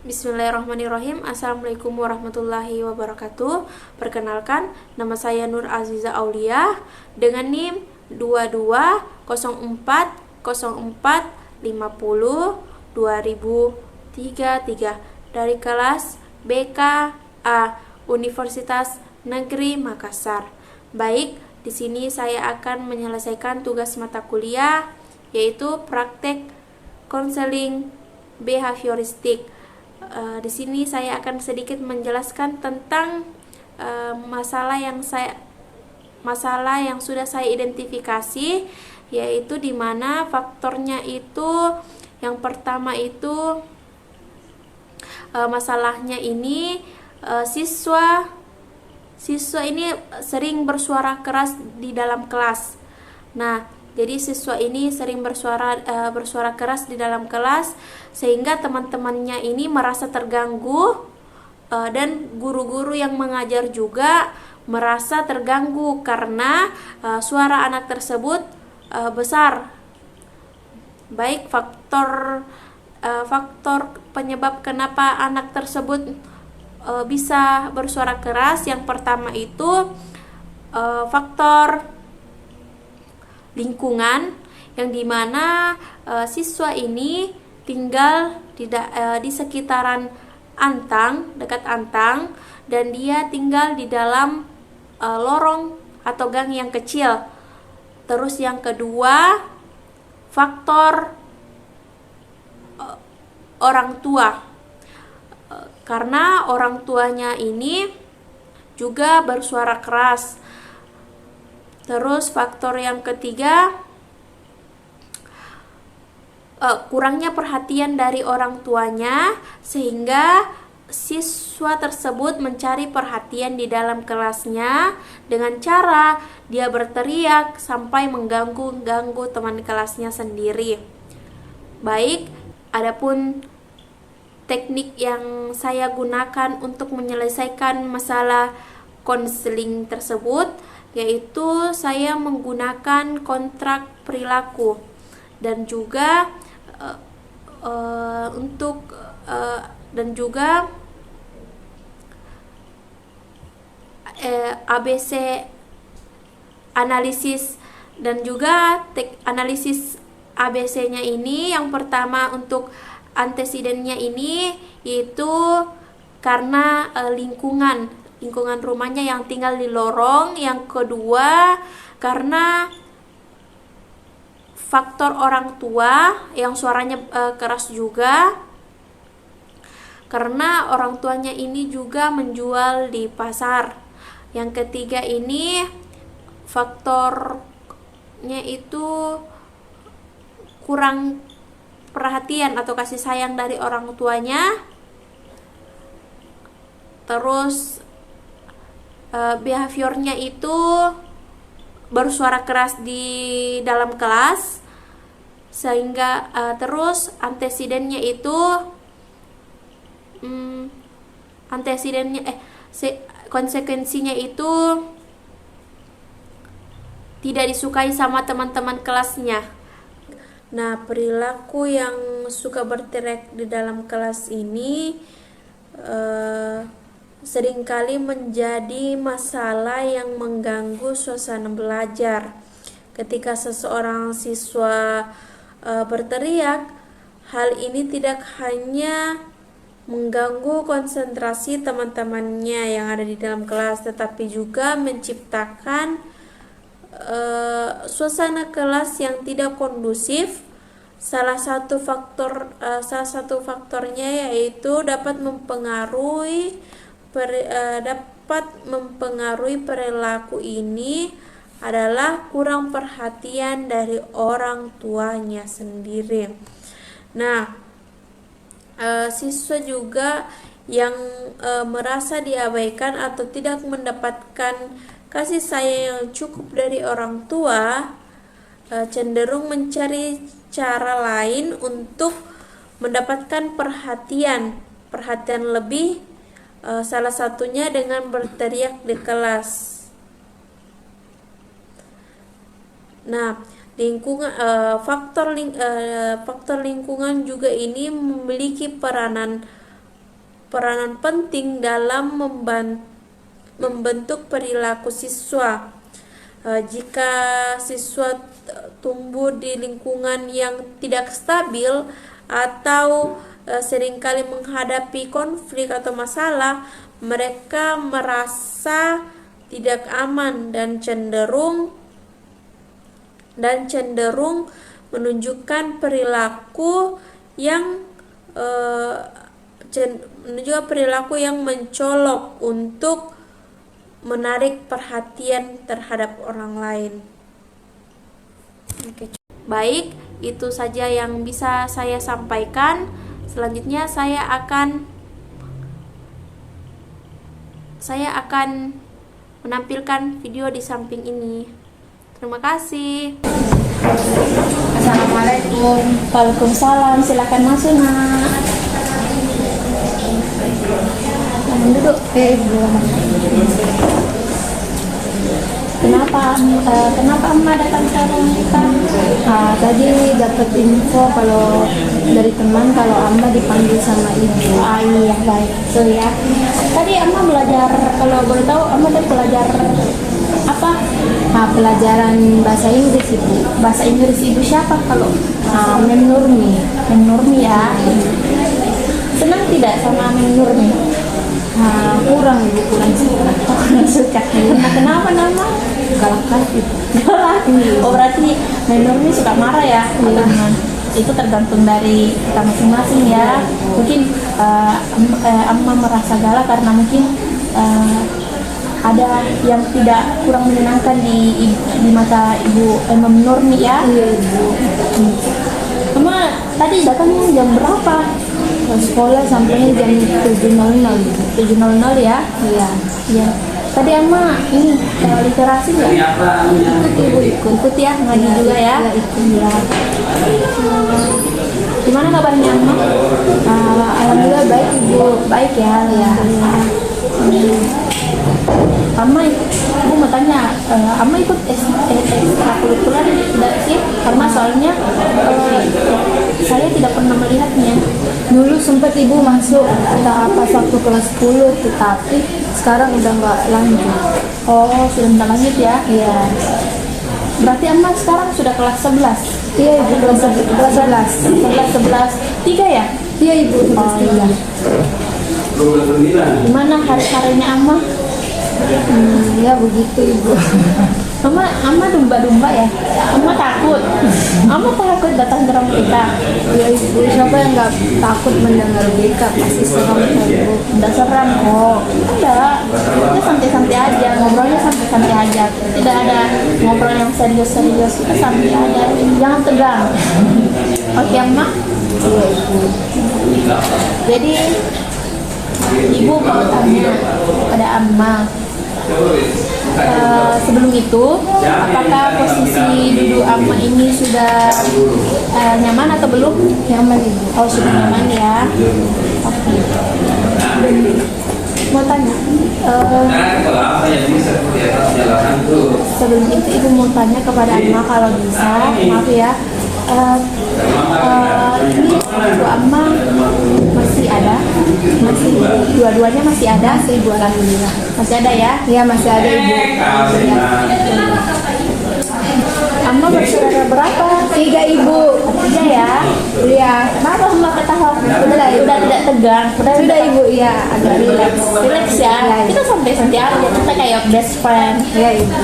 Bismillahirrahmanirrahim. Assalamualaikum warahmatullahi wabarakatuh. Perkenalkan, nama saya Nur Aziza Aulia dengan NIM 220404502033 dari kelas BKA Universitas Negeri Makassar. Baik, di sini saya akan menyelesaikan tugas mata kuliah yaitu praktek konseling behavioristik. Di sini saya akan sedikit menjelaskan tentang masalah yang sudah saya identifikasi, yaitu di mana faktornya itu yang pertama itu masalahnya ini siswa ini sering bersuara keras di dalam kelas. Nah, jadi siswa ini sering bersuara keras di dalam kelas sehingga teman-temannya ini merasa terganggu, dan guru-guru yang mengajar juga merasa terganggu karena suara anak tersebut besar. Baik, faktor penyebab kenapa anak tersebut bisa bersuara keras, yang pertama itu faktor lingkungan, yang dimana siswa ini tinggal di sekitaran Antang, dekat Antang, dan dia tinggal di dalam lorong atau gang yang kecil. Terus yang kedua, faktor orang tua, karena orang tuanya ini juga bersuara keras. Terus faktor yang ketiga, kurangnya perhatian dari orang tuanya sehingga siswa tersebut mencari perhatian di dalam kelasnya dengan cara dia berteriak sampai mengganggu teman kelasnya sendiri. Baik, adapun teknik yang saya gunakan untuk menyelesaikan masalah konseling tersebut, yaitu saya menggunakan kontrak perilaku dan juga ABC analisis, dan juga analisis ABC-nya ini. Yang pertama untuk antesidennya ini yaitu karena lingkungan rumahnya yang tinggal di lorong. Yang kedua, karena faktor orang tua yang suaranya keras juga, karena orang tuanya ini juga menjual di pasar. Yang ketiga ini faktornya itu kurang perhatian atau kasih sayang dari orang tuanya. Terus behaviornya itu bersuara keras di dalam kelas, sehingga terus antesidennya itu konsekuensinya itu tidak disukai sama teman-teman kelasnya. Nah, perilaku yang suka berteriak di dalam kelas ini seringkali menjadi masalah yang mengganggu suasana belajar. Ketika seseorang siswa berteriak, hal ini tidak hanya mengganggu konsentrasi teman-temannya yang ada di dalam kelas, tetapi juga menciptakan suasana kelas yang tidak kondusif. Salah satu faktornya yaitu dapat mempengaruhi perilaku ini adalah kurang perhatian dari orang tuanya sendiri. Nah, siswa juga yang merasa diabaikan atau tidak mendapatkan kasih sayang yang cukup dari orang tua cenderung mencari cara lain untuk mendapatkan perhatian lebih, salah satunya dengan berteriak di kelas. Nah, faktor lingkungan juga ini memiliki peranan peranan penting dalam membentuk perilaku siswa. Jika siswa tumbuh di lingkungan yang tidak stabil atau seringkali menghadapi konflik atau masalah, mereka merasa tidak aman dan cenderung menunjukkan perilaku yang mencolok untuk menarik perhatian terhadap orang lain. Oke. Baik, itu saja yang bisa saya sampaikan. Selanjutnya saya akan menampilkan video di samping ini. Terima kasih. Assalamualaikum. Waalaikumsalam. Silakan masuk, Nak. Duduk. Kenapa Amma datang ke rumah kita? Tadi dapat info kalau dari teman kalau Amma dipanggil sama ibu. Iya, baik. So ya. Tadi Amma belajar, kalau boleh tahu Amma tadi belajar apa? Pelajaran bahasa Inggris ibu. Bahasa Inggris ibu siapa kalau? Mem Nurmi. Mem Nurmi ya. Senang tidak sama Mem Nurmi? Kurang suka. Kenapa nama? Galak itu. Galak. Oh, berarti Mem Nurmi suka marah ya? Iya. Itu tergantung dari kita masing-masing ya. Mungkin Amma merasa galak karena mungkin ada yang tidak kurang menyenangkan di mata ibu Mem Nurmi ya. Iya ibu. Amma tadi datangnya jam berapa? Sekolah sampainya jam 7.00. 7.00 ya? Iya. Iya. Tadi Amma ini literasi nggak? Ikut ya, ngaji juga ya? Iya ikut ya. Gimana kabarnya Amma? Alhamdulillah baik ibu. Baik ya? Iya. Amma, ibu mau tanya, Amma ikut ekstrakurikuler tidak sih? Karena soalnya saya tidak pernah melihatnya. Dulu sempat ibu masuk pas waktu kelas 10, tetapi sekarang udah nggak lanjut. Oh, sudah tidak lanjut ya? Iya. Berarti Amma sekarang sudah kelas 11? Iya ibu, kelas 11. 11, 3 ya? Iya ibu, kelas 3. Gimana hari-harinya Amma? Ya begitu ibu. Amma domba-domba ya? Amma takut datang ke rumah kita? Ya ibu, siapa yang nggak takut mendengar BK? Pasti seram ibu. Udah seram kok. Enggak, kita santai-santai aja, ngobrolnya santai-santai aja. Tidak ada ngobrol yang serius-serius, kita santai aja. Jangan tegang. Oke Amma? Iya ibu. Jadi ibu mau tanya pada Amma, sebelum itu apakah posisi duduk Amma ini sudah nyaman atau belum? Nyaman ibu. Oh, sudah nyaman ya. Oke. Mau tanya, sebelum itu ibu mau tanya kepada Amma kalau bisa, maaf ya. Ini ibu Amma masih ada? Masih, dua-duanya masih ada? Masih ibu, alhamdulillah. Masih ada ya? Iya masih ada ibu. Amma bersaudara berapa? 3 ibu. 3 ya? Iya. Kenapa Amma ketawa? Udah tidak tegang? Sudah ibu, iya agak relax. Relax ya? Iya. Kita santai-santai aja, kita kayak best friend. Iya ibu.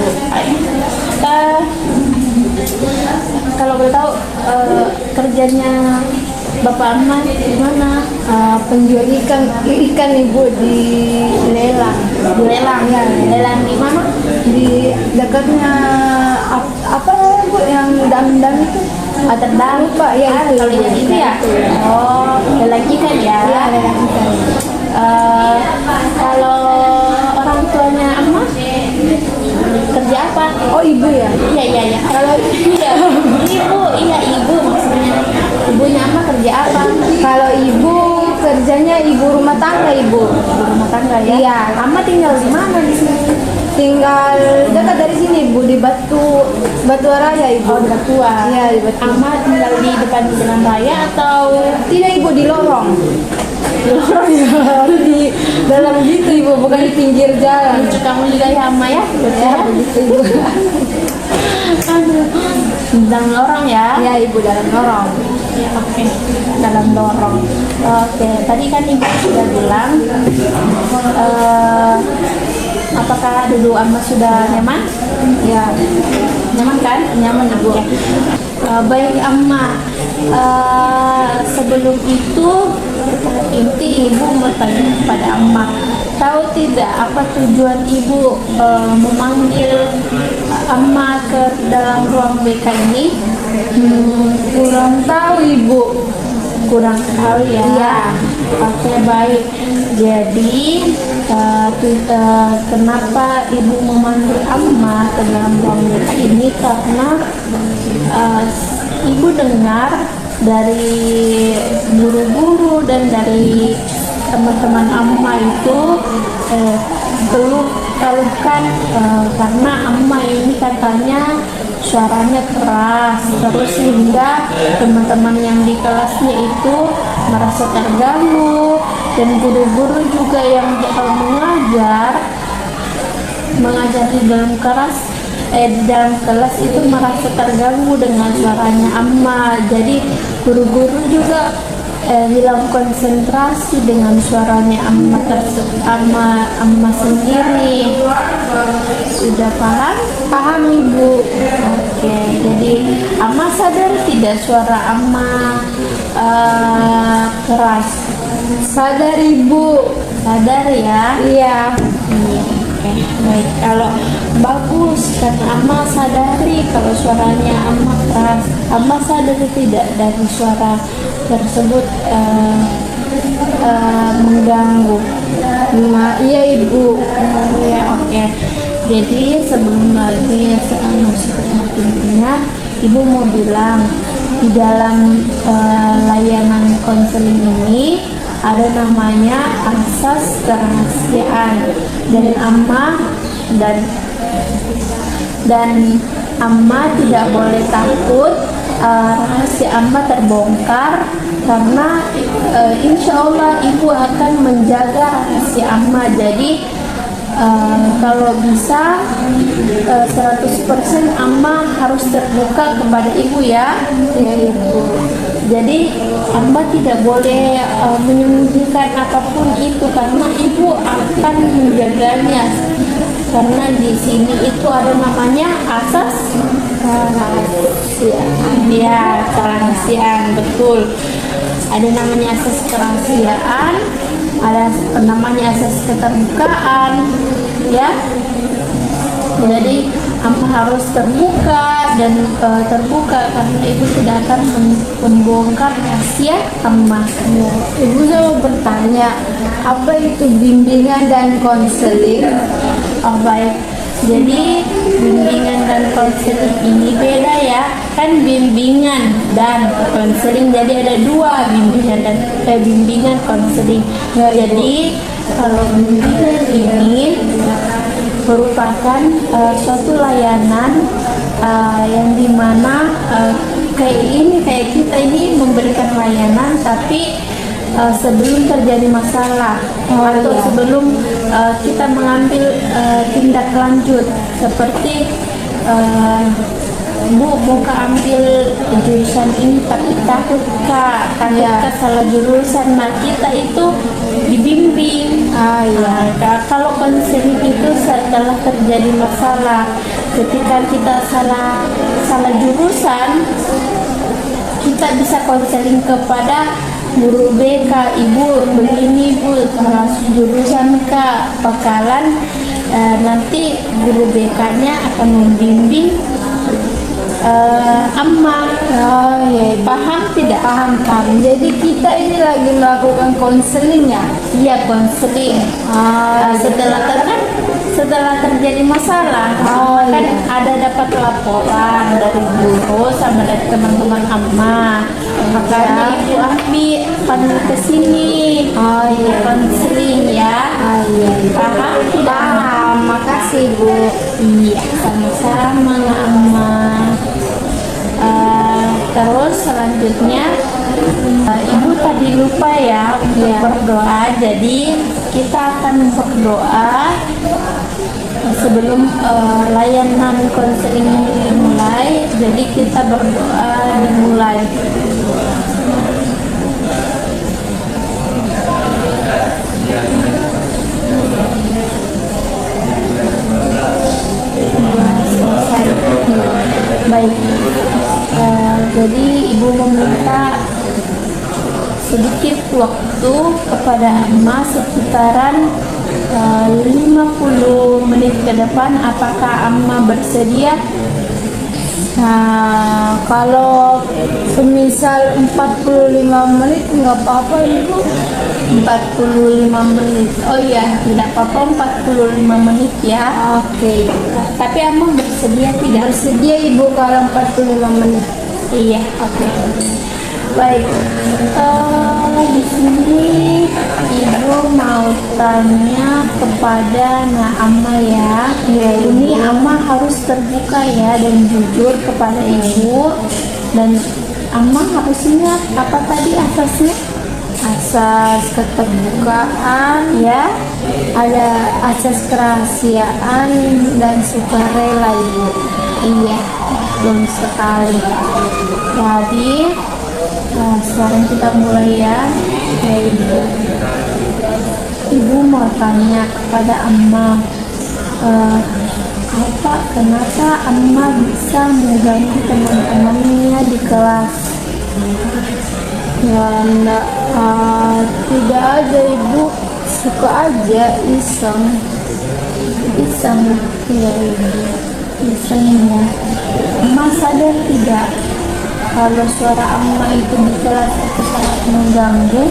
Kalau boleh tahu kerjanya Bapak Amma gimana? Penjual ikan ibu di lelang. Di lelang ya? Lelang di mana? Di dekatnya apa bu yang dam-dam itu? Terdam Pak ya itu. Kalau yang itu ya? Oh, lelang ikan ya? Iya lelang ikan. Kalau orang tuanya Amma kerja apa? Oh ibu ya? Iya. Kalau ibu maksudnya. Ibunya Amma kerja apa? Kalau ibu kerjanya ibu rumah tangga ibu. Rumah tangga ya? Iya. Amma tinggal di mana di sini? Tinggal dekat dari sini ibu di Batu Raya ibu. Oh, di Batua. Iya di Batu. Amma tinggal di depan jalan raya atau? Tidak ibu di lorong. lorong ya di dalam gitu ibu, bukan di pinggir jalan. Lucu kamu juga ya Amma ya. Ya begitu ibu. Aduh. Dalam lorong ya. Ya ibu, dalam lorong. Ya, oke, dalam lorong. Oke, tadi kan ibu sudah bilang, apakah dulu Amma sudah nyaman? Ya, Nyaman kan? nyaman ibu. Oke. Baik Amma, sebelum itu inti ibu bertanya kepada Amma, tahu tidak apa tujuan ibu memanggil Amma ke dalam ruang BK ini? Kurang tahu ibu. Kurang tahu ya. Iya. Oke, baik. Jadi kenapa ibu memanggil Amma ke dalam ruang BK ini, karena ibu dengar dari guru-guru dan dari teman-teman Amma itu keluhkan karena Amma ini katanya suaranya keras, terus sehingga teman-teman yang di kelasnya itu merasa terganggu, dan guru-guru juga yang mengajar di dalam di dalam kelas itu merasa terganggu dengan suaranya Amma. Jadi guru-guru juga hilang konsentrasi dengan suaranya Amma sendiri. Sudah paham? Paham ibu. Oke, jadi Amma sadar tidak suara Amma keras? Sadar ibu. Sadar ya? Iya. Iya. Oke, baik. Kalau bagus, kan Amma sadari kalau suaranya Amma keras. Amma sadari tidak dari suara tersebut mengganggu? Iya ibu. Ya, oke. Jadi sebelum lagi intinya, ibu mau bilang di dalam layanan konseling ini ada namanya asas kerahasiaan, dan Amma tidak boleh takut rahasia Amma terbongkar, karena insya Allah ibu akan menjaga rahasia Amma. Jadi kalau bisa 100% Amma harus terbuka kepada ibu ya. Ya ibu. Jadi Amma tidak boleh menyembunyikan apapun itu, karena ibu akan menjaganya. Karena di sini itu ada namanya asas kerahasiaan. Ya, kerahasiaan, betul. Ada namanya asas kerahasiaan, ada namanya asas keterbukaan, ya. Jadi Amma harus terbuka dan terbuka, karena ibu tidak akan membongkar rahasia Amma. Ibu saya mau bertanya, apa itu bimbingan dan konseling? Oh, baik. Jadi bimbingan dan konseling ini beda ya, kan bimbingan dan konseling. Jadi ada dua, bimbingan konseling. Jadi kalau bimbingan ini merupakan suatu layanan yang dimana kayak kita ini memberikan layanan, tapi sebelum terjadi masalah atau sebelum kita mengambil tindak lanjut, seperti Bu mau ambil jurusan ini tapi takut kak salah jurusan. Nah, kita itu dibimbing. Kalau konseling itu setelah terjadi masalah, ketika kita salah jurusan, kita bisa konseling kepada guru BK, ibu begini bu, salah jurusan kak, bakalan nanti guru BK-nya akan membimbing Amma. Oh ya, Paham tidak? paham. Jadi kita ini lagi melakukan konseling ya? Iya, konseling. Setelah terjadi masalah, kan ada dapat laporan dari guru sama dari teman-teman Amma. Makanya ibu ambil panggil ke sini. Konseling ya. Paham tidak? Paham. Makasih bu. Iya, sama-sama Amma. Terus selanjutnya ibu tadi lupa ya untuk berdoa. Jadi kita akan berdoa sebelum layanan konseling dimulai. Jadi kita berdoa dimulai. Baik, jadi ibu meminta sedikit waktu kepada Amma sekitaran 50 menit ke depan. Apakah Amma bersedia? Nah, kalau semisal 45 menit nggak apa-apa Ibu. 45 menit. Oh iya, tidak apa-apa 45 menit ya. Oke. Tapi Amma bersedia tidak? Bersedia Ibu kalau 45 menit. Iya, oke. Baik. Di sini ibu mau tanya kepada Amma ya. Ini Amma harus terbuka ya dan jujur kepada ibu, dan Amma harus ingat apa tadi asasnya? Asas keterbukaan Ya, ada asas kerahasiaan dan sukarela Ibu. iya, belum sekali. Jadi sekarang kita mulai ya. Ibu mau tanya kepada Amma, kenapa Amma bisa mengganggu teman-temannya di kelas? Ya enggak, tidak ada Ibu, suka aja iseng. Iseng ya ibu, iseng ya. Amma sadar tidak kalau suara Amma itu di kelas itu sangat mengganggu?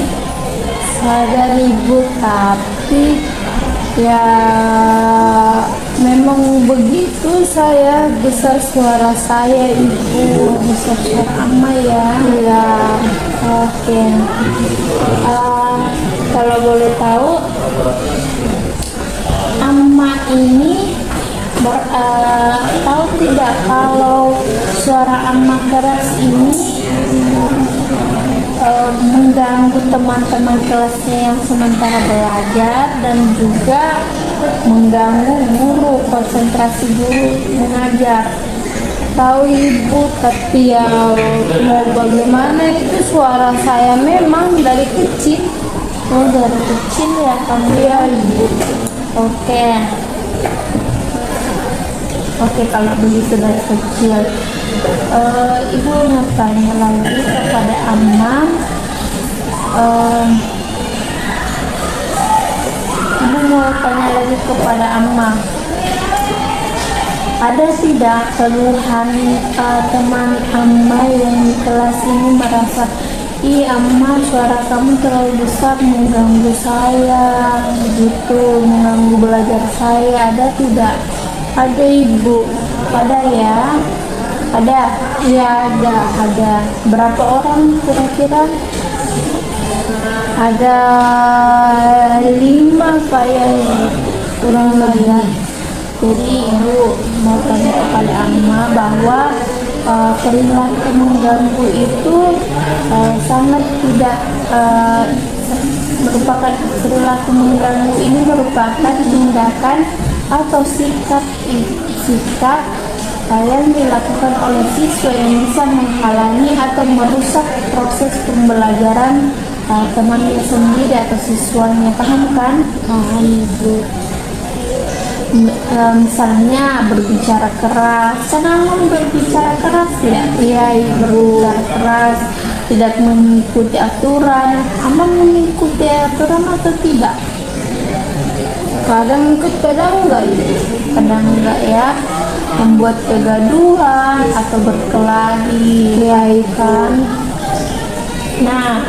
Sadar Ibu, tapi ya memang begitu, saya besar suara saya Ibu. Besar suara Amma ya. Ya, Oke. Kalau boleh tahu, Amma ini tahu tidak kalau suara Amma keras ini mengganggu teman-teman kelasnya yang sementara belajar, dan juga mengganggu guru, konsentrasi guru mengajar. tahu Ibu, tapi ya mau bagaimana, itu suara saya memang dari kecil. Oh, dari kecil ya kamu ya ibu. Oke. Oke, kalau begitu dari kecil. Ibu mau tanya lagi kepada Amma. Ibu mau tanya lagi kepada Amma. Ada tidak keluhan teman Amma yang di kelas ini merasa, ih Amma, suara kamu terlalu besar mengganggu saya, gitu, mengganggu belajar saya? Ada tidak? Ada Ibu. Ada ya? Ada? Ya ada. Berapa orang kira-kira? Ada 5 kayaknya, kurang lebih. Jadi ibu mau tanya kepada Amma bahwa perilaku mengganggu itu sangat tidak merupakan, perilaku mengganggu ini merupakan tindakan atau sikap yang dilakukan oleh siswa yang bisa menghalangi atau merusak proses pembelajaran temannya sendiri atau siswanya. Paham kan? Paham Ibu. Misalnya berbicara keras, karena berbicara keras tidak? Iya, berbicara keras, tidak mengikuti aturan. Amma mengikuti aturan atau tidak? Kadang ikut, kadang enggak Ibu. Kadang enggak ya. Membuat kegaduhan atau berkelahi, ya kan? Nah,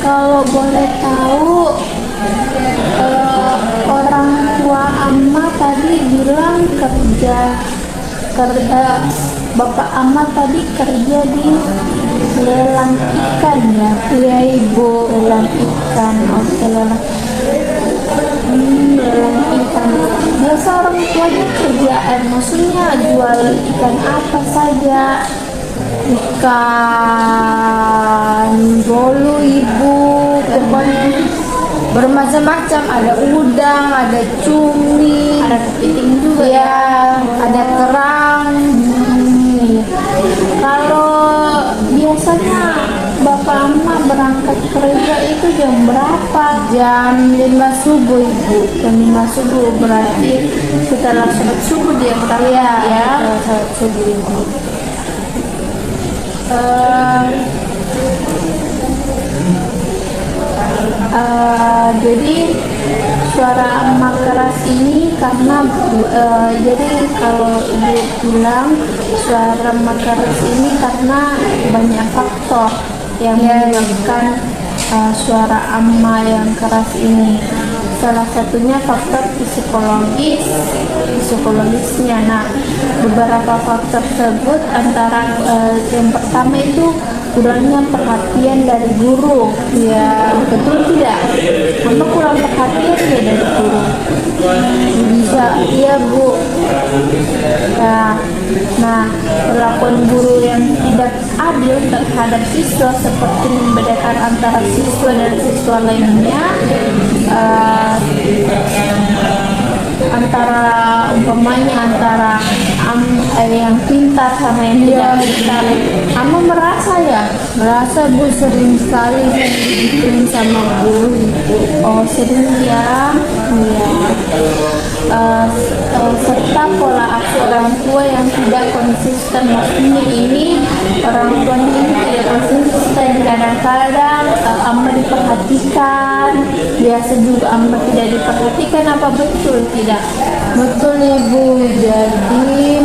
kalau boleh tahu, orang tua Amma tadi bilang Bapak Amma tadi kerja di lelang ikan ya? Iya Ibu. Lelang ikan, oke, lelang ikan. biasa orang tuanya kerjaan, maksudnya jual ikan apa saja. Ikan bolu ibu, pokoknya bermacam-macam, ada udang, ada cumi, Ada kepiting juga ya, ada kerang. Iya. Kalau biasanya Bapak Amma berangkat kerja itu jam berapa? Jam 5 subuh ibu. Jam 5 subuh, berarti setelah sholat subuh dia berangkat Iya, ya. saat subuh ibu. Jadi suara emak keras ini karena jadi kalau ibu bilang suara emak keras ini karena banyak faktor yang menyebabkan suara amma yang keras ini. Salah satunya faktor psikologisnya. Nah, beberapa faktor tersebut antara yang pertama itu kurangnya perhatian dari guru. Ya, betul tidak? Mama kurang perhatian ya dari guru. Bisa, iya Bu. Nah, perlakuan guru yang tidak adil terhadap siswa seperti membedakan antara siswa dan siswa lainnya, antara umpamanya antara yang pintar sama yang tidak pintar. Kamu merasa ya? Merasa Bu, sering sekali saya digituin sama guru ibu. Oh sering ya. Iya. Serta pola asuh orang tua yang tidak konsisten. Maksudnya ini orang tuanya ini tidak konsisten. Kadang-kadang Amma diperhatikan, biasa juga Amma tidak diperhatikan. Apa betul tidak? Betul ibu. Jadi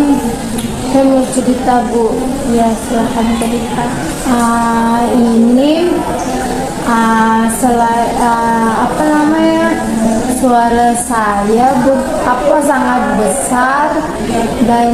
saya mau cerita Bu. Ya silahkan cerita. Ini apa namanya, suara saya sangat besar dan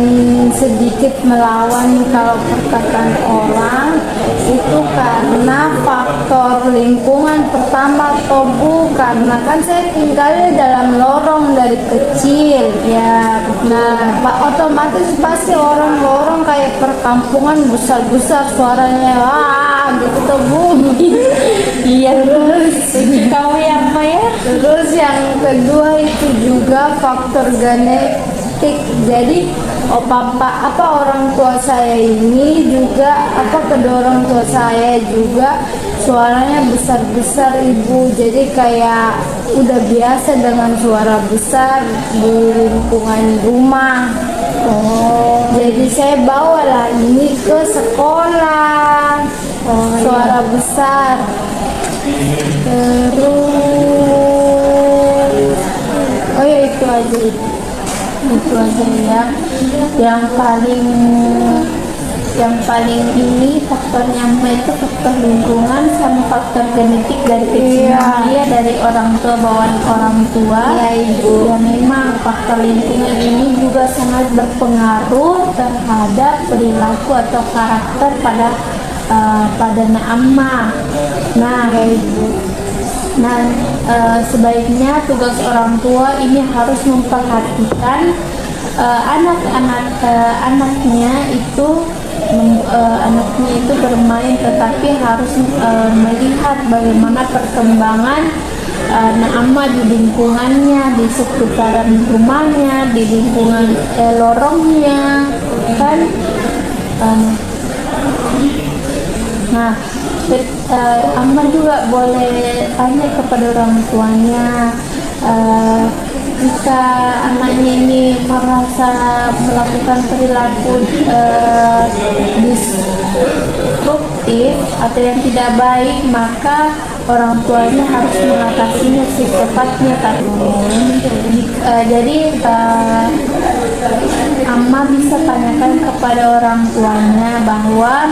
sedikit melawan kalau perkataan orang itu karena faktor lingkungan pertama Bu, karena kan saya tinggalnya dalam lorong dari kecil ya. Nah otomatis pasti lorong kayak perkampungan besar-besar suaranya gitu tuh Bu. Iya terus kamu yang apa ya? Terus yang kedua itu juga faktor genetik. Jadi orang tua saya ini juga kedua orang tua saya juga suaranya besar-besar ibu. Jadi kayak udah biasa dengan suara besar di lingkungan rumah. Jadi saya bawalah ini ke sekolah. Suara besar. Terus ya itu aja ya. Yang paling ini faktornya itu faktor lingkungan sama faktor genetik dari kecil. Dia dari orang tua, bawaan orang tua. Ya ibu. Ya memang faktor lingkungan ini juga sangat berpengaruh terhadap perilaku atau karakter pada Amma. Nah, sebaiknya tugas orang tua ini harus memperhatikan anaknya itu bermain, tetapi harus melihat bagaimana perkembangan Amma di lingkungannya, di seputaran rumahnya, di lingkungan lorongnya, kan. Nah, Amma juga boleh tanya kepada orang tuanya, jika anaknya ini merasa melakukan perilaku destruktif atau yang tidak baik, maka orang tuanya harus mengatasinya secepatnya. Jadi Amma bisa tanyakan kepada orang tuanya bahwa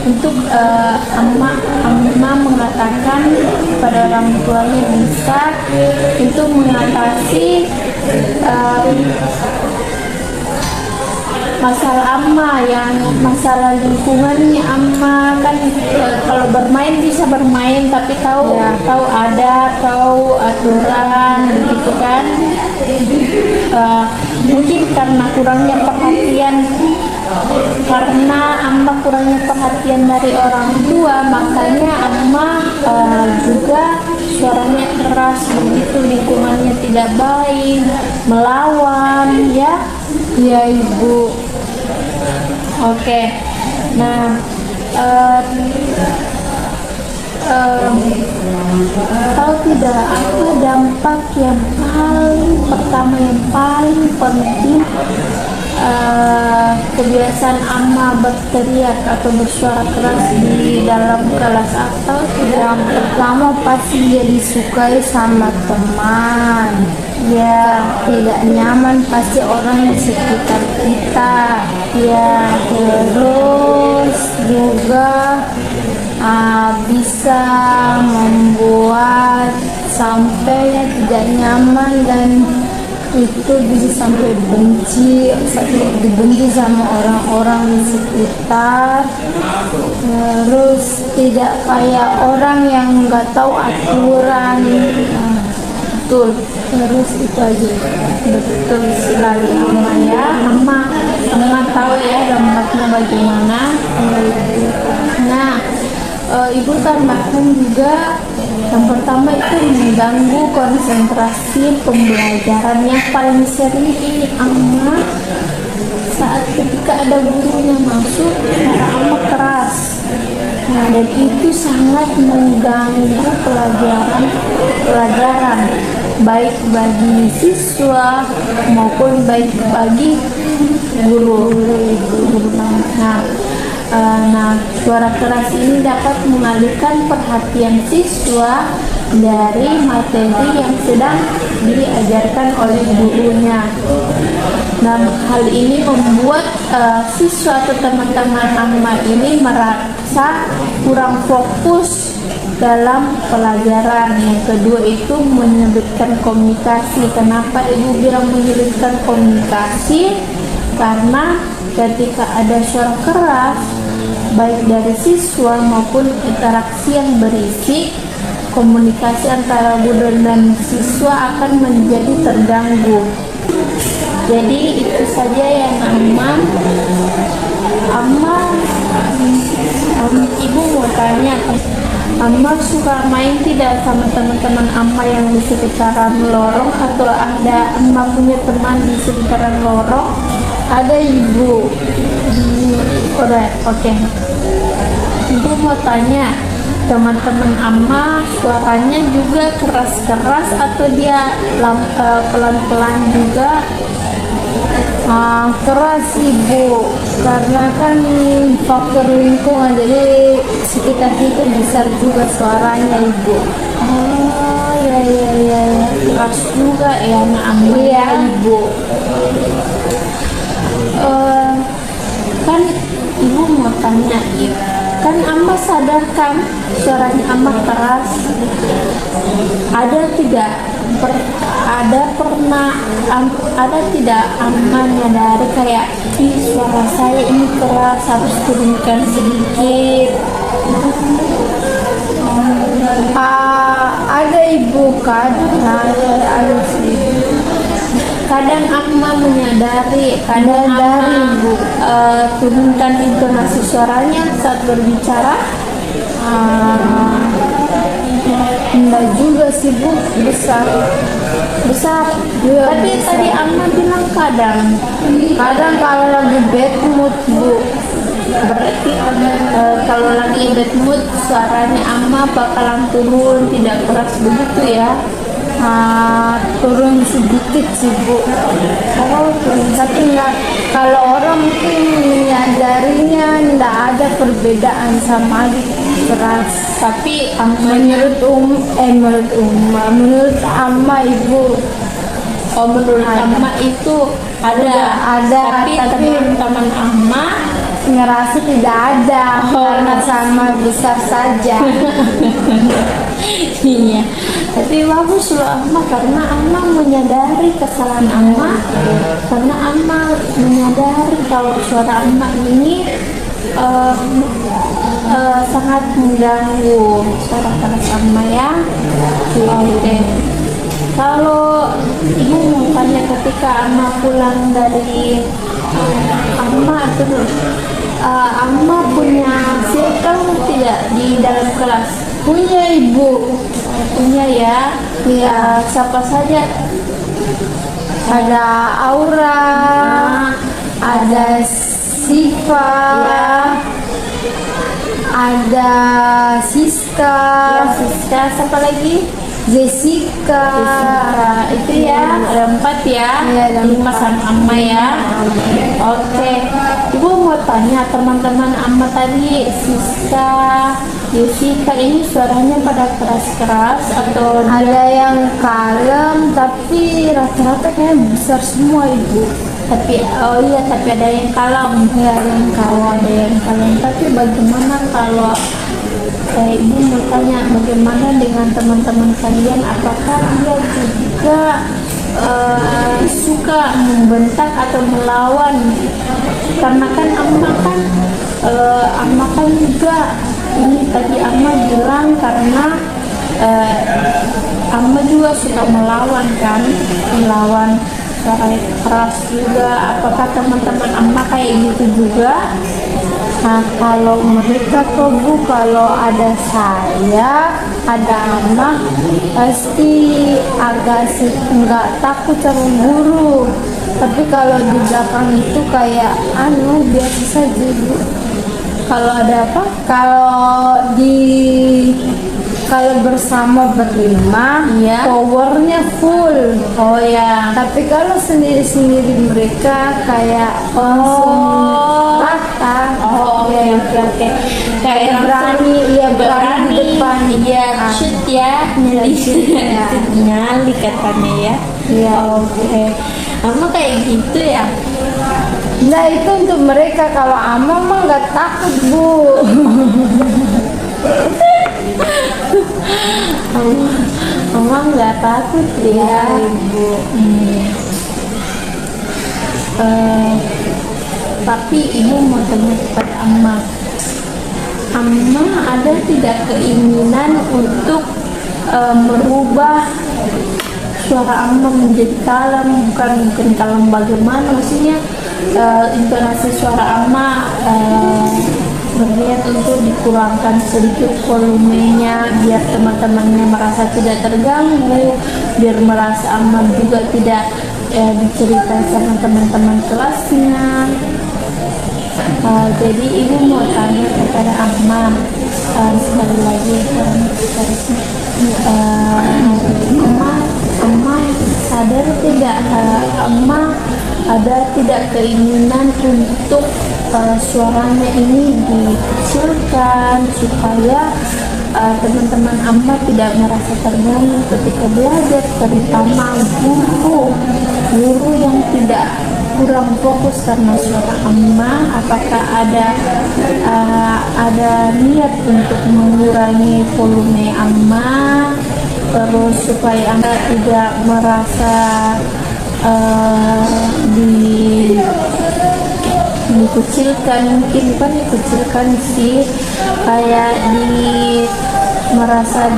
untuk Amma mengatakan pada orang tuanya bisa untuk mengatasi masalah amma, yang masalah lingkungannya amma kan, kalau bermain bisa bermain tapi tahu tahu ada, tahu aturan gitu kan. Mungkin karena kurangnya perhatian, karena amma kurangnya perhatian dari orang tua, makanya amma juga suaranya keras begitu, lingkungannya tidak baik, melawan ya. Iya Ibu. Oke. Nah, tahu tidak apa dampak yang paling pertama, yang paling penting kebiasaan amma berteriak atau bersuara keras di dalam kelas? Atau Yang pertama pasti dia disukai sama teman. Ya, tidak nyaman pasti orang di sekitar kita. Ya, terus juga bisa membuat sampai tidak nyaman, dan itu bisa sampai dibenci sama orang-orang di sekitar. Terus tidak kayak orang yang nggak tahu aturan. Betul. Terus itu aja. betul sekali amma ya. Amma tahu ya dampaknya bagaimana. Nah, Ibu tambahkan juga yang pertama itu mengganggu konsentrasi pembelajaran. Yang paling sering ini amma saat ketika ada gurunya masuk, suara amma keras. Nah, dan itu sangat mengganggu pelajaran baik bagi siswa maupun baik bagi guru. Nah, suara keras ini dapat mengalihkan perhatian siswa dari materi yang sedang diajarkan oleh gurunya. Nah, hal ini membuat siswa atau teman-teman amma ini merasa kurang fokus dalam pelajaran. Yang kedua itu menyulitkan komunikasi. Kenapa Ibu bilang menyulitkan komunikasi? Karena ketika ada suara keras baik dari siswa maupun interaksi yang berisik, komunikasi antara guru dan siswa akan menjadi terganggu. Jadi itu saja yang Ibu mau tanya, amma suka main tidak sama teman-teman amma yang di sekitaran lorong, atau ada amma punya teman di sekitaran lorong? Ada Ibu. Oke. Ibu mau tanya, teman-teman amma suaranya juga keras-keras atau dia pelan-pelan juga? Keras Ibu, karena kan faktor lingkungan, jadi sekitar kita besar juga suaranya Ibu. Oh ya, keras juga ya anak amma. Iya Ibu. Kan Ibu mau tanya, kan amma sadarkan suaranya amma keras. Ada tidak amma menyadari kayak, suara saya ini keras, harus turunkan sedikit? Ada Ibu, kadang amma menyadari, kadang Ibu turunkan intonasi suaranya saat berbicara. enggak juga sih Bu, besar. Ya, Tapi besar. tadi amma bilang kadang. Kalau lagi bad mood Bu. Berarti kalau lagi bad mood suaranya amma bakalan turun, tidak keras begitu ya? Turun sedikit sih Bu. Turun, tapi enggak, kalau orang mungkin menyadarinya enggak ada perbedaan, sama aja keras. Tapi menurut amma Ibu. menurut amma itu ada, tapi teman-teman amma ngerasa tidak ada, karena sama besar saja. Iya, tapi bagus loh amma, karena amma menyadari kesalahan amma, karena amma menyadari kalau suara emak ini sangat mengganggu suara keras emak ya. Oke. Kalau ibu mau tanya ketika emak pulang dari emak terus, emak punya circle tidak di dalam kelas? Punya ibu. Punya ya. Ya, Siapa saja? ada Aura, ada Siva, ada Siska, Ya, Siska, siapa lagi? Jessica. Itu ya, ada 4 ya. Iya, ada 5 sama Amma ya. Oke, ibu mau tanya teman-teman Amma tadi, Siska, Jessica ini suaranya pada keras-keras atau Ada yang kalem tapi rata-rata kayak besar semua ibu. tapi tapi ada yang kalem Ya, ada yang kalem. ada yang kalem. Tapi bagaimana kalau ibu mau tanya bagaimana dengan teman-teman kalian, apakah dia juga suka membentak atau melawan? Karena kan Amma kan juga ini tadi Amma bilang karena Amma juga suka melawan kan, melawan suara keras juga. Apakah teman-teman Amma kayak gitu juga? Nah, kalau mereka tuh Bu, kalau ada saya, ada anak, pasti agak nggak takut sama guru. Tapi kalau di belakang itu kayak biasa saja Bu. Kalau ada apa? Kalau bersama berlima, Iya. powernya full. Oh ya. Tapi kalau sendiri-sendiri mereka kayak langsung rata. Oh, oke. Kayak Berani, iya, berani di depan. Iya, shoot ya, nyali, Ya. nyali katanya ya. Iya. Oke. Kamu kayak gitu ya? Nah, itu untuk mereka. Kalau Ama mah nggak takut Bu. Mama nggak takut ya, Ibu. Tapi Ibu mau tanya kepada Amma ada tidak keinginan untuk merubah suara Amma menjadi kalem? Bukan kalem bagaimana, maksudnya intonasi suara Amma berniat untuk dikurangkan sedikit volumenya biar teman-temannya merasa tidak terganggu, biar merasa aman juga tidak diceritain sama teman-teman kelasnya. Jadi ibu mau tanya kepada Amma sekali lagi, Amma sadar tidak, Amma ada tidak keinginan untuk suaranya ini dikecilkan supaya teman-teman Amma tidak merasa terganggu ketika belajar, terutama guru yang tidak kurang fokus karena suara Amma. Apakah ada niat untuk mengurangi volume Amma, terus supaya Anda tidak merasa dikucilkan, mungkin bukan dikucilkan sih, kayak merasa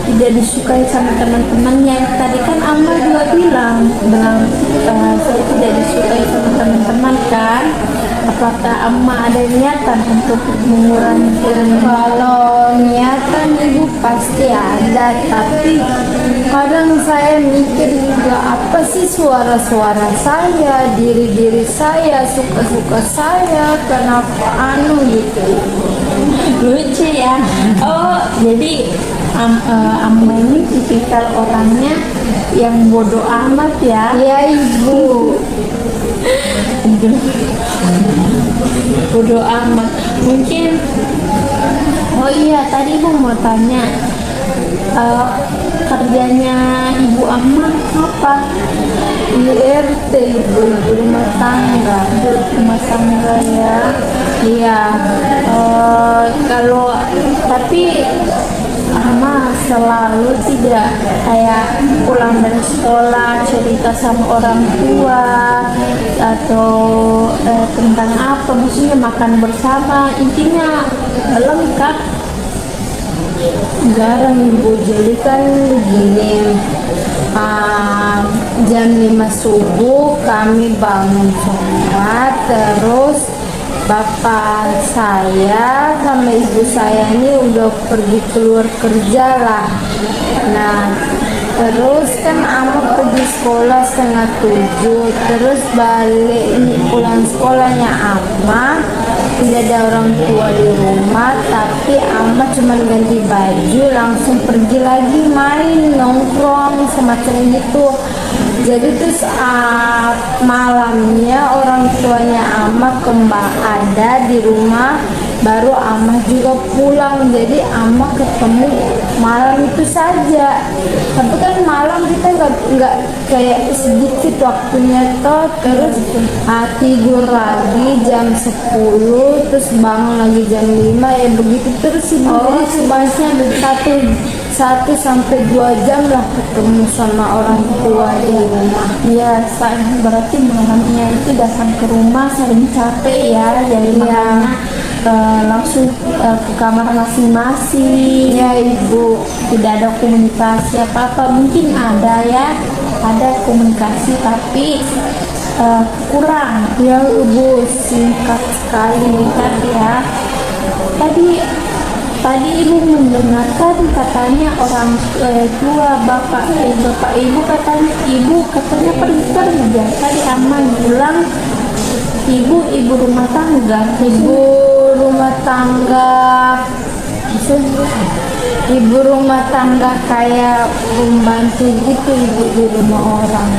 tidak disukai sama teman-temannya. Tadi kan Amma juga bilang saya tidak disukai sama teman-teman kan. Apakah Amma ada niatan untuk mengurangi Kalau niatan Ibu pasti ada, tapi kadang saya mikir juga apa sih suara-suara saya, diri saya, suka-suka saya, kenapa gitu. lucu ya? Oh, jadi Amma ini tipikal orangnya yang bodoh amat ya? Ya Ibu. Bodoh amat. Mungkin oh iya, tadi Ibu mau tanya kerjanya Ibu Amma apa? IRT Ibu, rumah tangga ya. Iya. Kalau tapi Ama selalu tidak kayak pulang dari sekolah cerita sama orang tua atau tentang apa, maksudnya makan bersama, intinya lengkap. Jarang ibu, jadi kan begini, jam 5 subuh kami bangun sholat, terus bapak saya sama ibu saya ini udah pergi keluar kerja lah. Nah terus kan ama pergi sekolah 6:30, terus balik pulang sekolahnya ama tidak ada orang tua di rumah, tapi ama cuma ganti baju langsung pergi lagi main nongkrong semacam gitu. Jadi terus malamnya orang tuanya ama kembali ada di rumah, baru ama juga pulang, jadi ama ketemu malam itu saja. Tapi kan malam kita nggak kayak sedikit waktunya toh, terus tidur lagi jam 10, terus bangun lagi jam 5, ya begitu terus ibu. Jadi sebanyak 1-2 jam lah ketemu sama orang tua di rumah. Ya, berarti malamnya itu datang ke rumah sering capek ya, jadi makanya langsung ke kamar masing-masing. Ya ibu, tidak ada komunikasi apa-apa. Mungkin ada ya, ada komunikasi tapi kurang. ya ibu, singkat sekali. Singkat ya. Tadi ibu mendengarkan katanya orang tua bapak ibu katanya pergi kerja. Tadi ama bilang ibu rumah tangga. Ibu rumah tangga kayak pembantu gitu, ibu di rumah orang.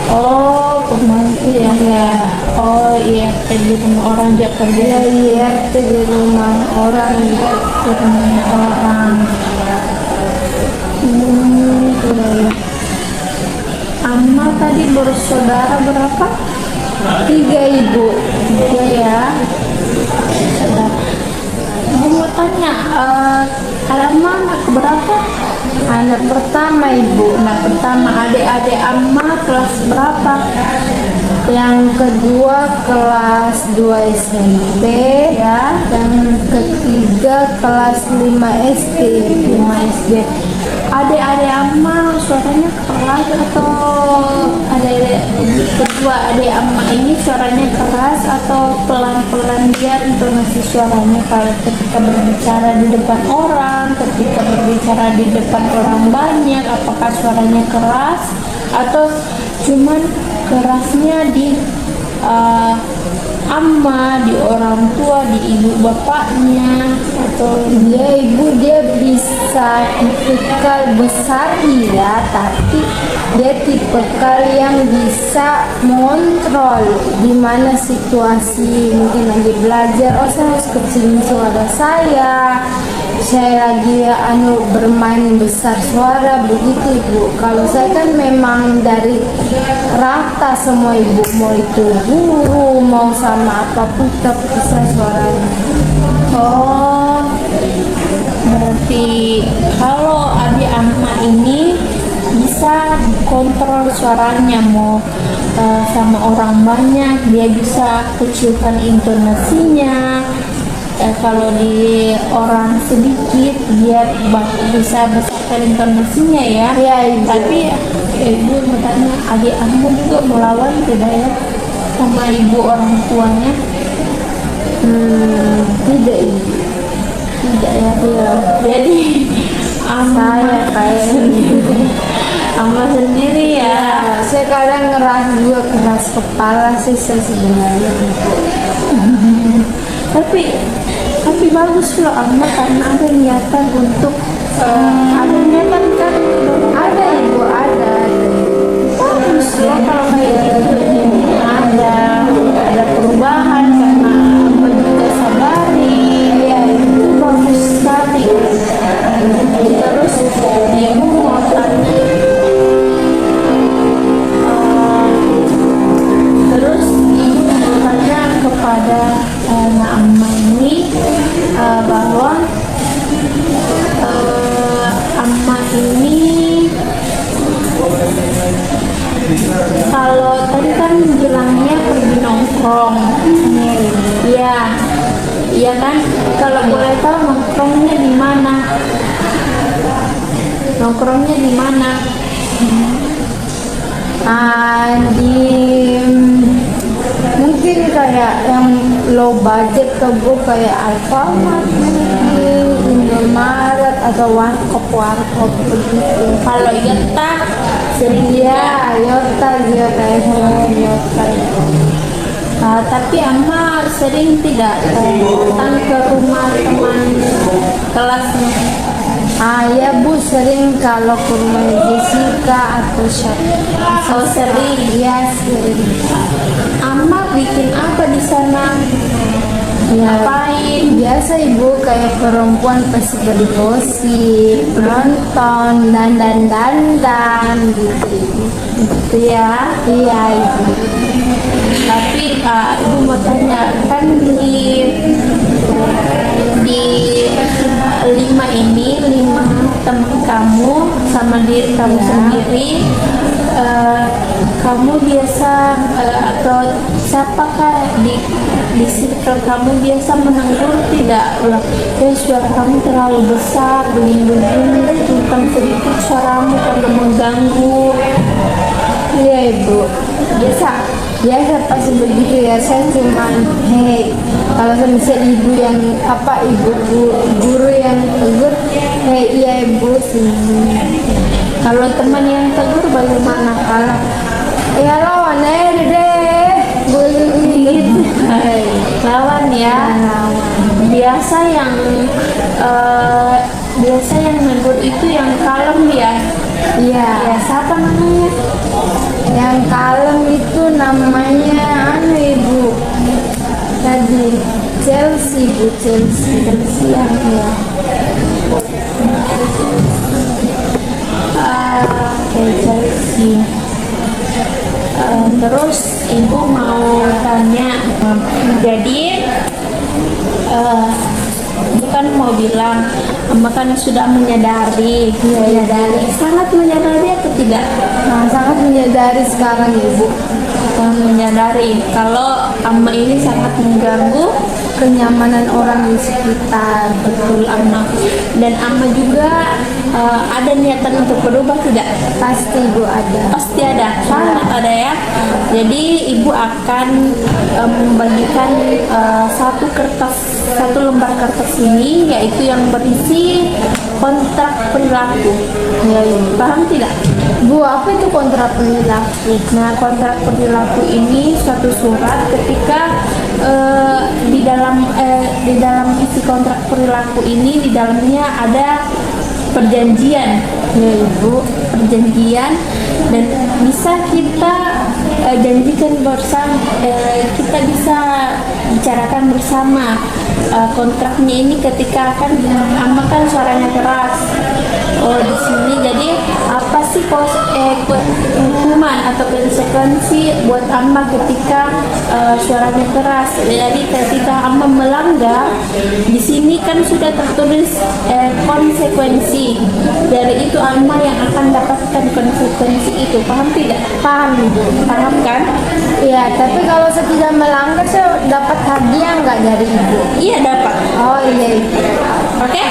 Oh, pembantu ya. Oh iya, di rumah orang dia kerja. Iya, di rumah orang gitu. Di rumah orang. Iya. Amma tadi bersaudara berapa? 3 ibu. 3 ya. Ibu mau tanya, Amma anak berapa? Anak pertama ibu. Anak pertama, adik-adik Amma kelas berapa? Yang kedua kelas 2 SMP Ya, dan ketiga kelas 5 SD. 5 SD. Adik-adik Amma suaranya keras atau kedua adik Amma ini suaranya keras atau pelan-pelan, dia intonasi suaranya kalau ketika berbicara di depan orang, ketika berbicara di depan orang banyak, apakah suaranya keras atau cuman kerasnya di Amma, di orang tua, di ibu bapaknya, atau Dia bisa tipikal besar iya, tapi dia tipikal yang bisa mengontrol di mana situasi, mungkin lagi belajar, saya harus kecilin suara saya lagi bermain besar suara begitu ibu. Kalau saya kan memang dari rata semua ibu, mau itu guru mau sama apapun tetap bisa suaranya. oh, berarti kalau adik Amma ini bisa kontrol suaranya, mau sama orang banyak dia bisa kecilkan intonasinya. Kalau di orang sedikit dia bisa besarkan intonasinya ya. Ya ibu. Tapi ibu bertanya, adik Amma juga melawan tidak ya sama ibu orang tuanya? Tidak ibu. Tidak ya. Jadi Saya kayak Amma sendiri ya. saya kadang ngerasa juga keras kepala sih saya sebenarnya. Tapi bagus loh Amma, karena ada niatan untuk ada niatan kan, Ada ibu, ada. bagus loh kalau kayak gitu. Ada perubahan karena Amma juga sabari ya, itu bagus sekali. Terus ibu mau tanya, terus ibu mau tanya kepada Amma ini bahwa Kalau tadi kan bilangnya pergi nongkrong. Iya. Iya kan? Kalau boleh tahu nongkrongnya di mana? Nongkrongnya di mana? Di mungkin kayak yang low budget ke bu, kayak Alfamart, mungkin Indomaret atau warkop begitu. Kalau Yota sering Iya, Yota dia kayak sama Yota. tapi Amma sering tidak datang ke rumah teman kelasnya. Ya bu, sering kalau ke rumah Jessica atau siapa. Oh sering. Iya sering. Amma bikin apa di sana? Ya, Ngapain? biasa ibu kayak perempuan pasti bergosip, nonton, dandan gitu. Gitu ya. Iya ibu. Tapi ibu mau tanya, kan di lima teman kamu sama diri kamu sendiri, kamu biasa atau siapakah di circle kamu biasa menegur tidak? Suara kamu terlalu besar, begini tentang sedikit suaramu karena mengganggu. Iya ibu. Biasa pasti begitu ya. Saya cuman kalau misalnya ibu yang ibu guru yang tegur, iya ibu sih. Kalau teman yang tegur bagaimana? Kalau Ya lawan deh. Begitu. lawan ya. Biasa yang negur itu yang kalem ya. Iya. Ya siapa namanya? Yang kalem itu namanya ibu. Tadi Chelsea bu, Chelsea yang ya. Chelsea. Terus ibu mau tanya, jadi bukan mau bilang, kan sudah menyadari, sangat menyadari atau tidak? Sangat menyadari sekarang ibu. Menyadari kalau Amma ini sangat mengganggu Kenyamanan orang di sekitar. betul Amma, dan Amma juga ada niatan untuk berubah tidak? Pasti ibu ada. Pasti ada, sangat ada ya. Jadi ibu akan membagikan satu lembar kertas ini, yaitu yang berisi kontrak perilaku. Ya, ibu. Paham tidak? Bu, apa itu kontrak perilaku? Nah, kontrak perilaku ini suatu surat ketika di dalam isi kontrak perilaku ini, di dalamnya ada perjanjian, ya ibu, perjanjian, dan bisa kita janjikan bersama, kita bisa bicarakan bersama kontraknya ini ketika kan Amma kan suaranya keras. Di sini jadi apa sih hukuman atau konsekuensi buat Amma ketika suaranya keras? Jadi ketika Amma melanggar, di sini kan sudah tertulis konsekuensi. Dari itu Amma yang akan dapatkan konsekuensi itu. Paham tidak? Paham ibu. Paham kan? Iya, tapi kalau saya tidak melanggar, saya dapat hadiah nggak dari ibu? Iya dapat. Oh iya ibu. Oke?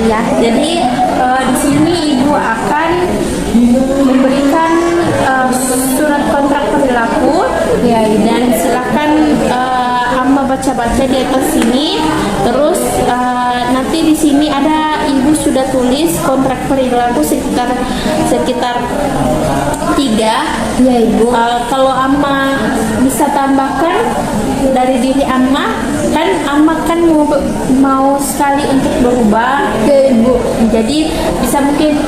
Iya. Jadi di sini ibu akan memberikan surat kontrak perilaku, ya, dan silakan Amma baca-baca di atas sini. Terus nanti di sini ada ibu sudah tulis kontrak perilaku sekitar 3. Iya ibu. Kalau Amma bisa tambahkan dari diri Amma, kan Amma kan mau sekali untuk berubah. Iya ibu. Jadi bisa mungkin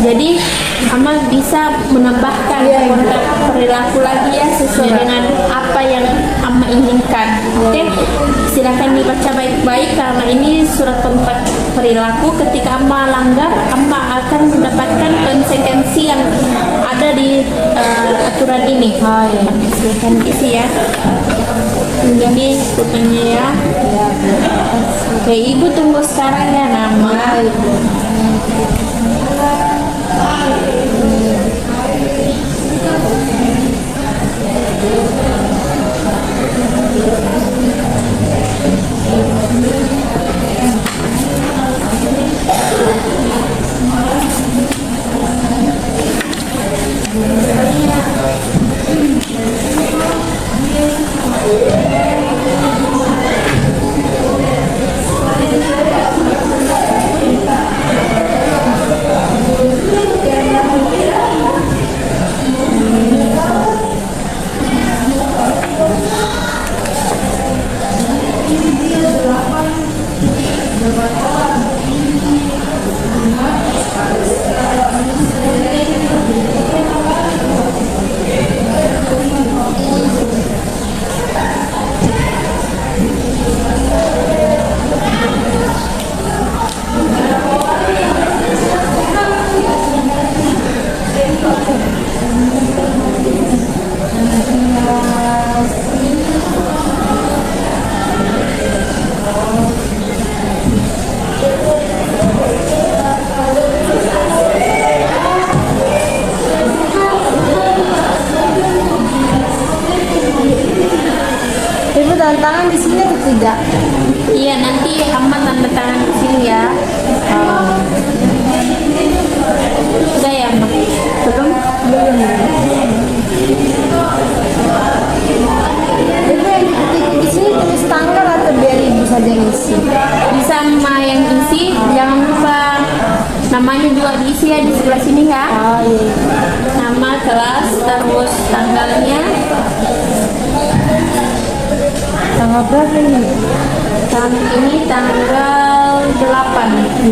jadi Amma bisa menambahkan kontrak perilaku lagi ya, sesuai dengan apa yang Amma inginkan. Oke, silakan dibaca baik-baik karena ini surat kontrak perilaku. Ketika Amma langgar, Amma akan mendapatkan konsekuensi yang ada di aturan ini. Oh iya. Silakan isi ya. Jadi fotonya ya. Oke, ibu tunggu sekarang ya nama. tanda tangan di sini atau tidak? Iya, nanti amma tanda tangan di sini ya. Sudah ya, amma? Belum? Belum. Ibu yang di sini tulis tanggal atau biar ibu saja ngisi? Bisa amma yang isi, jangan lupa namanya juga diisi ya di sebelah sini ya. Oh iya. Nama, kelas, terus tanggalnya. Tanggal berapa ini? Ini tanggal 8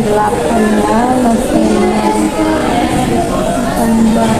8 ya, November. Tambah.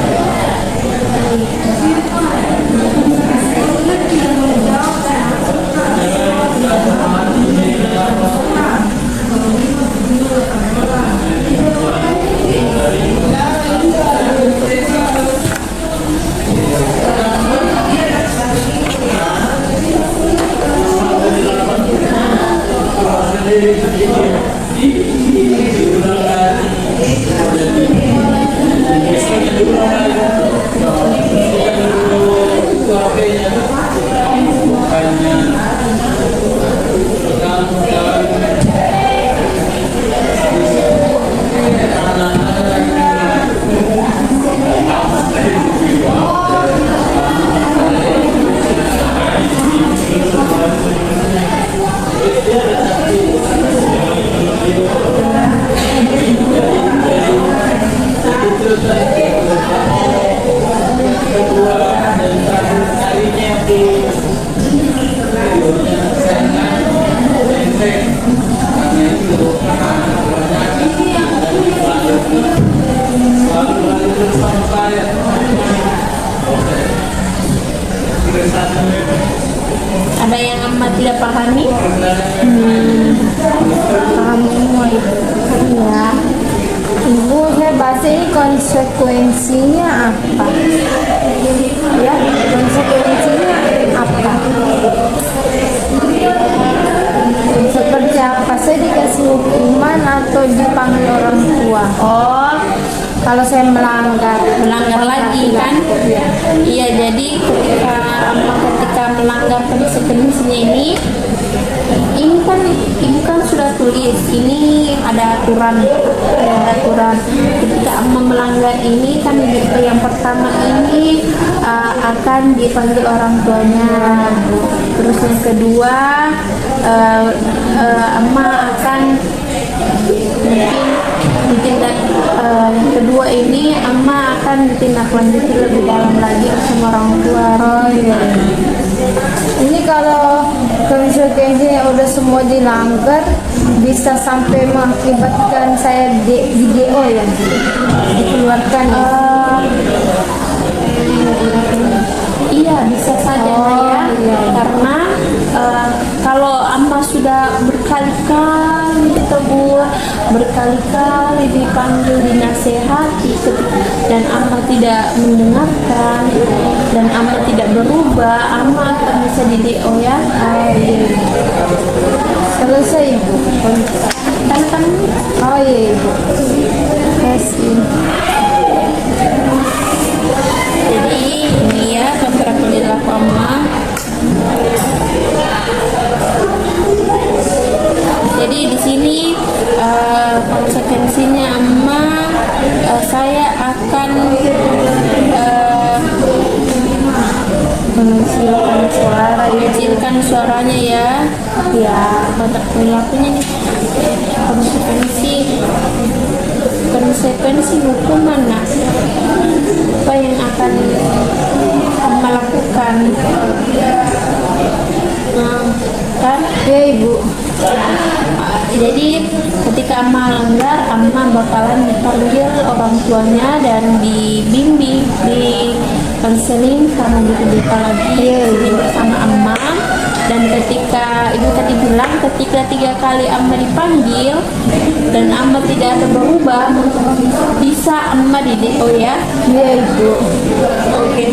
Ada yang amma tidak pahami? Paham semua ibu. Iya. Ibu, saya bahasa ini konsekuensinya apa? Ya, konsekuensinya apa? Seperti apa? Saya dikasih hukuman atau dipanggil orang tua? Oh, Kalau saya melanggar lagi kan? Iya, jadi ketika melanggar konsekuensinya ini kan ibu kan sudah tulis ini ada aturan. Ketika amma melanggar ini kan yang pertama ini akan dipanggil orang tuanya, terus yang kedua amma akan ditindak, yang kedua ini amma akan ditindaklanjuti lebih dalam lagi sama orang tua. Oh iya. Ini kalau konsekuensinya udah semua dilanggar, bisa sampai mengakibatkan saya di DO ya, dikeluarkan ya. Iya, bisa saja ya. iya. Karena kalau amma sudah berkali-kali ditegur, berkali-kali dipanggil, dinasehati, dan amma tidak mendengarkan, dan amma tidak berubah, amma akan bisa di DO ya. Iya. Selesai ibu. Tangan. Oh iya ibu. Kasih. Jadi ini ya kontrak perilaku amma. Jadi di sini konsekuensinya amma, saya akan mengecilkan suaranya ya. Ya, kontrak perilakunya nih. Konsekuensi hukuman, nah, apa yang akan amma lakukan? Kan? Ya ibu. Jadi ketika amma langgar, amma bakalan dipanggil orang tuanya dan dibimbing, di konseling karena dibuka lagi bersama amma. Dan ketika ibu tadi bilang, ketika 3 kali amma dipanggil dan amma tidak ada berubah, bisa amma di DO ya. Iya ibu. Oke.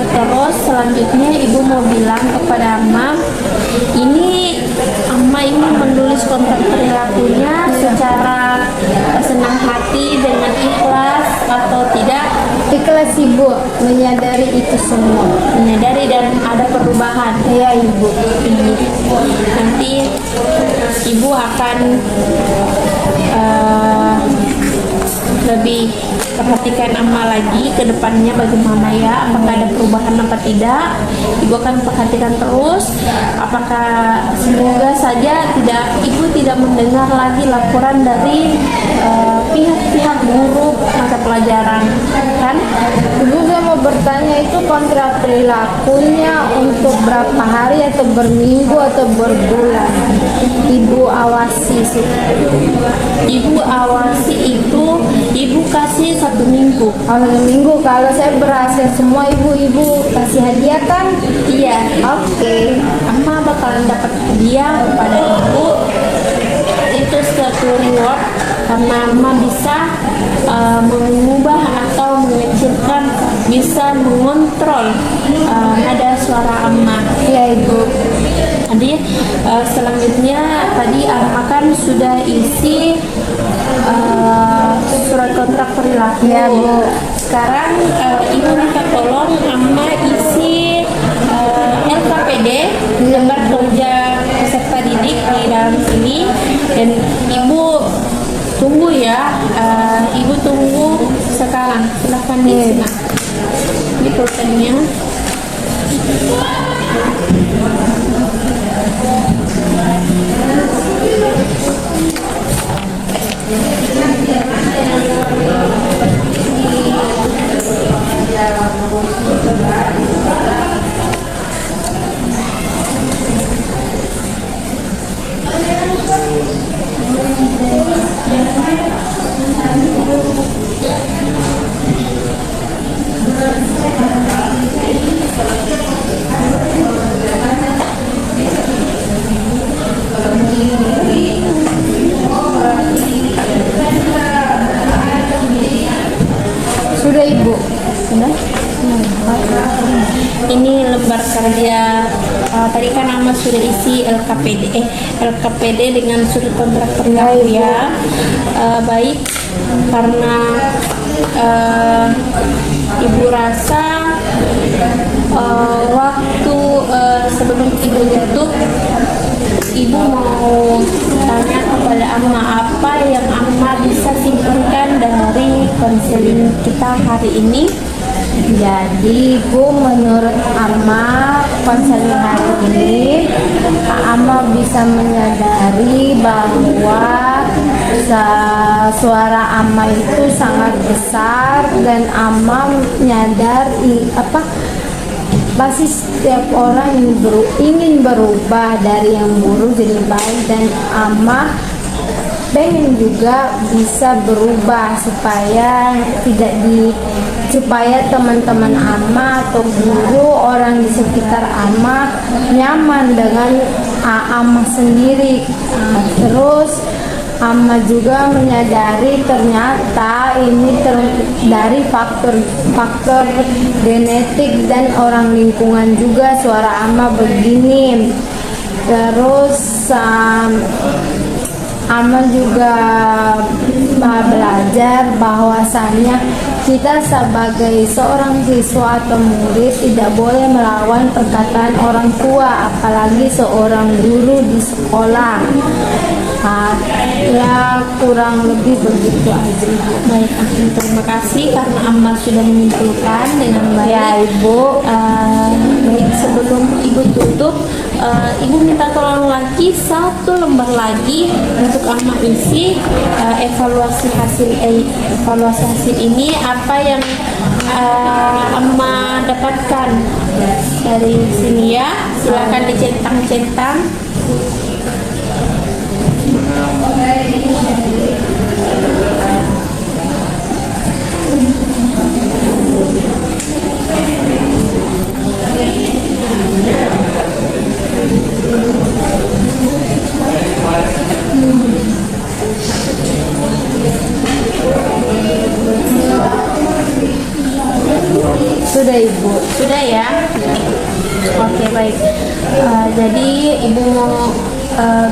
Terus selanjutnya ibu mau bilang kepada amma, ini amma ini menulis kontrak perilakunya secara senang hati dengan ikhlas atau tidak? Ikhlas sih Bu, menyadari itu semua. Menyadari dan ada perubahan. Iya Ibu. Nanti ibu akan lebih perhatikan Amma lagi ke depannya bagaimana ya, apakah ada perubahan apa tidak. Ibu akan perhatikan terus apakah, semoga saja ibu tidak mendengar lagi laporan dari pihak-pihak guru mata pelajaran kan. Ibu saya mau bertanya, itu kontrak perilakunya untuk berapa hari atau berminggu atau berbulan? Ibu awasi sih. Ibu awasi itu ibu kasih 1 minggu. Kalau 1 minggu, kalau saya berhasil semua ibu kasih hadiah kan? Iya. Oke. Amma bakalan dapat hadiah kepada ibu. Itu suatu reward karena Amma bisa mengubah atau mengecilkan, bisa mengontrol nada suara Amma. Iya Ibu. Jadi selanjutnya tadi Amma kan sudah isi surat kontrak perilaku. Iya Bu. Sekarang ibu minta tolong Amma isi LKPD, lembar kerja peserta didik di dalam sini, dan ibu tunggu ya. Ibu tunggu sekarang. Silahkan di sini. Ini pulpennya. Sudah Ibu. Sudah? Ini lembar kerja. Tadi kan Amma sudah isi LKPD dengan surat kontrak perilaku ya. Baik, karena ibu rasa waktu sebelum ibu tutup, ibu mau tanya kepada Amma apa yang Amma bisa simpulkan dari konseling kita hari ini. Jadi Bu, menurut Amma, konseling hari ini Amma bisa menyadari bahwa suara Amma itu sangat besar, dan Amma menyadari pasti setiap orang ingin berubah dari yang buruk jadi baik, dan Amma pengen juga bisa berubah supaya supaya teman-teman Amma atau guru, orang di sekitar Amma nyaman dengan Amma sendiri. Terus Amma juga menyadari ternyata ini dari faktor genetik dan orang lingkungan juga suara Amma begini. Terus Amma juga belajar bahwasannya kita sebagai seorang siswa atau murid tidak boleh melawan perkataan orang tua, apalagi seorang guru di sekolah. Ya kurang lebih begitu aja. Baik, terima kasih karena Amma sudah menyimpulkan dengan baik. Ya Ibu. Baik, sebelum Ibu tutup, Ibu minta tolong lagi 1 lembar lagi untuk Amma isi evaluasi hasil ini, apa yang Amma dapatkan dari sini ya. Silakan dicentang-centang. Sudah Ibu. Sudah ya. Oke, baik. Jadi Ibu mau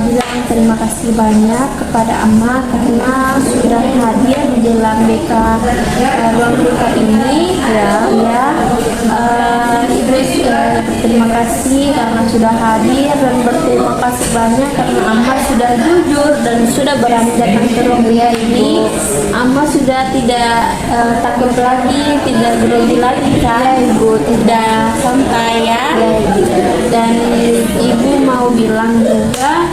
bilang terima kasih banyak kepada Amma karena sudah hadir di dalam ruang BK ini. Ibu berterima kasih karena sudah hadir dan berterima kasih banyak karena Amma sudah jujur dan sudah berani datang ke ruang BK ini. Amma sudah tidak takut lagi, tidak grogi lagi kan? Ibu tidak santai ya. Dan Ibu mau bilang juga,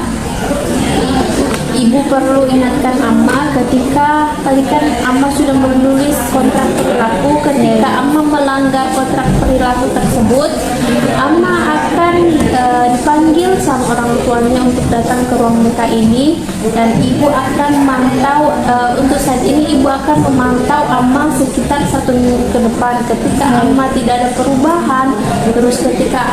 Ibu perlu ingatkan Amma ketika tadi kan Amma sudah menulis kontrak perilaku. Ketika Amma melanggar kontrak perilaku tersebut, Amma akan dipanggil sama orang tuanya untuk datang ke ruang BK ini, dan Ibu akan memantau. Untuk saat ini Ibu akan memantau Amma sekitar 1 minggu ke depan. Ketika Amma tidak ada perubahan, terus ketika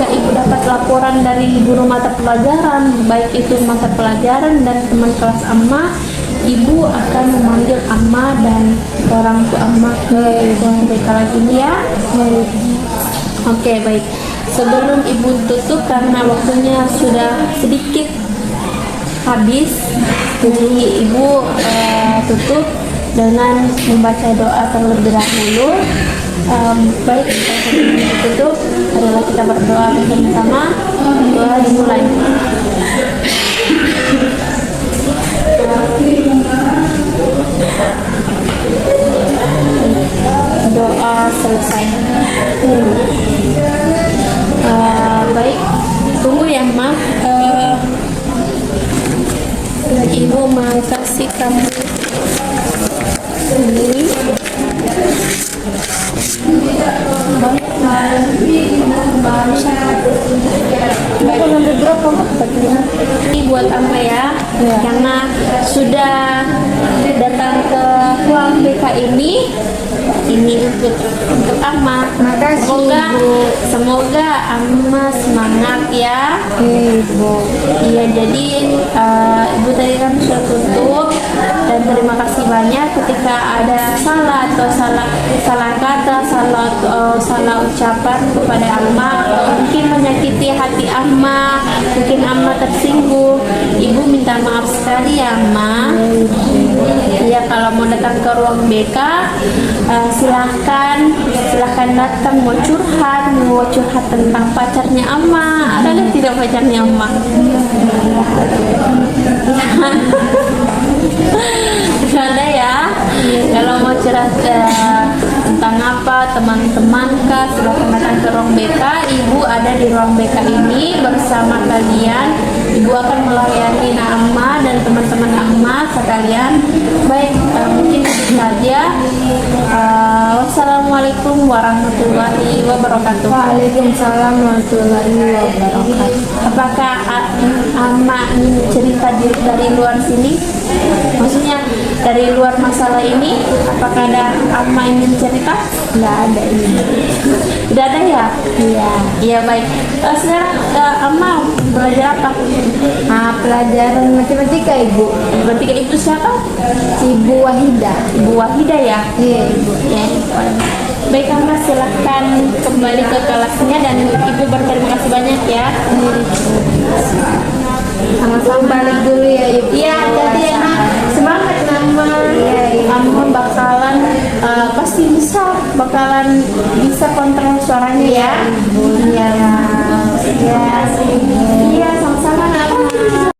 Ibu dapat laporan dari guru mata pelajaran, baik itu mata pelajaran dan teman kelas Amma, Ibu akan memanggil Amma dan orang tua Amma ke ruang BK lagi nih ya. Oke, baik. Sebelum Ibu tutup karena waktunya sudah sedikit habis, jadi Ibu tutup dengan membaca doa terlebih dahulu. Baik, sebelum kita tutup adalah kita berdoa bersama-sama. Doa dimulai. Doa selesai. Baik, tunggu ya Ma. Ibu mau kasih kamu ini. Ini buat Amma ya, karena sudah datang ke ruang BK ini untuk Amma. Semoga Amma semangat ya. Ibu. Iya, jadi Ibu tadi kan sudah tutup dan terima kasih banyak. Ketika ada salah atau salah kata, salah ucapan kepada Amma, mungkin menyakiti hati Amma, mungkin Amma tersinggung, Ibu minta maaf sekali ya Amma. Ya, kalau mau datang ke ruang BK, silahkan datang, mau curhat tentang pacarnya Amma. Ada nggak tidak pacarnya Amma? Ada ya. Kalau mau curhat tentang apa, teman-teman kah, silahkan datang ke ruang BK. Ibu ada di ruang BK ini bersama kalian. Ibu akan melayani Amma dan teman-teman Amma sekalian. Baik, mungkin itu saja. Wassalamualaikum warahmatullahi wabarakatuh. Waalaikumsalam warahmatullahi wabarakatuh. Apakah Amma ingin cerita dari luar sini? Maksudnya dari luar masalah ini, apakah ada Amma ingin cerita? Nggak ada ini. Tidak ada ya? Iya. Iya, baik. Sekarang Amma belajar apa? Pelajaran matematika Ibu. Berarti Ibu siapa? Ibu Wahidah. Ibu Wahidah ya? Iya Ibu. Ya. Baik, Amma silahkan kembali ke kelasnya dan Ibu berterima kasih banyak ya. Sama-sama balik dulu ya Ibu. Iya, jadi ya semangat Amma. Amma bakalan pasti bakalan bisa kontrol suaranya ya. Iya. Iya, sama-sama Amma.